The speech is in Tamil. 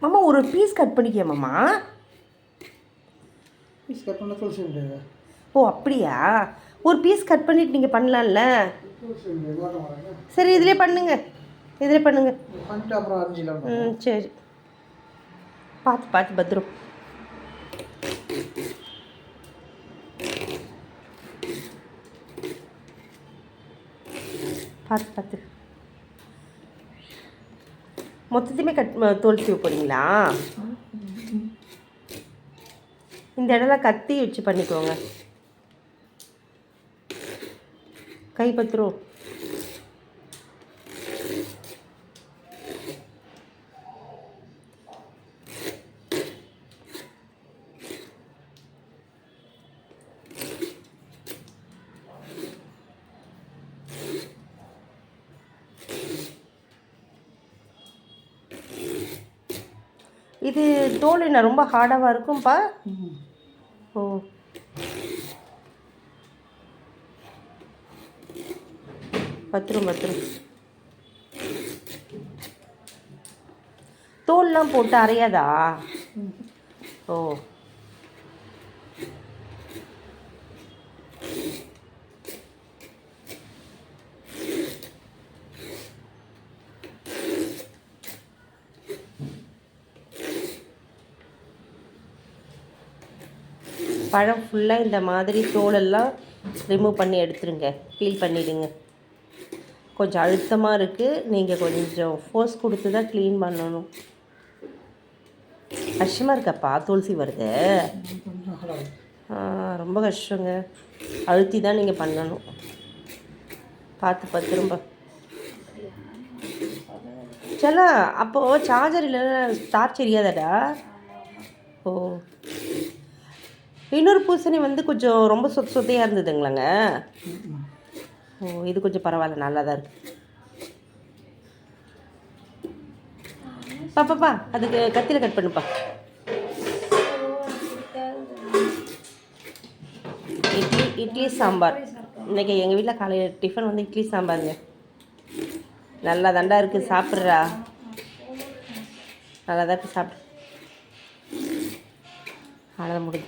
மாமா ஒரு பீஸ் கட் பண்ணிக்க மாமா. பீஸ் கட் பண்ண துளசி முடியாது. ஓ அப்படியா? ஒரு பீஸ் கட் பண்ணிட்டு நீங்கள் பண்ணலாம்ல. சரி இதிலே பண்ணுங்க, இதிலே பண்ணுங்க. பண்ணிட்டு அப்புறம் அரிஞ்சிக்கலாம். சரி, பார்த்து பார்த்து பத்திரம். பார்த்து பார்த்து மொத்தத்தையுமே தோல் சீவ போகிறீங்களா? இந்த இடம்லாம் கத்தி வச்சு பண்ணிக்கோங்க. கை பத்திரம். இது தோல் என்ன ரொம்ப ஹார்டாக இருக்கும்ப்பா? ஓ பத்திரம் பத்திரம். தோல்லாம் போட்டு அரையாதா? ஓ பழம் ஃபுல்லாக இந்த மாதிரி தோலெல்லாம் ரிமூவ் பண்ணி எடுத்துருங்க, க்ளீன் பண்ணிவிடுங்க. கொஞ்சம் அழுத்தமாக இருக்குது, நீங்கள் கொஞ்சம் ஃபோர்ஸ் கொடுத்து தான் க்ளீன் பண்ணணும். கஷ்டமாக இருக்கப்பா துளசி வருது. ரொம்ப கஷ்டங்க, அழுத்தி தான் நீங்கள் பண்ணணும். பார்த்து பத்திரம்பா. சலா அப்போது சார்ஜர் இல்லைன்னா டார்ச் எரியாதடா. ஓ இன்னொரு பூசணி வந்து கொஞ்சம் ரொம்ப சொத்தையாக இருந்ததுங்களாங்க. ஓ இது கொஞ்சம் பரவாயில்ல, நல்லா தான் இருக்குது. பாப்பாப்பா அதுக்கு கத்தியில் கட் பண்ணுப்பா. இட்லி சாம்பார். இன்றைக்கி எங்கள் வீட்டில் காலையில் டிஃபன் வந்து இட்லி சாம்பாருங்க. நல்லா தாண்டா இருக்குது, சாப்பிட்றா. நல்லா தான் இருக்குது, சாப்பிட்ரு. அவ்வளோதான் முடிஞ்சு.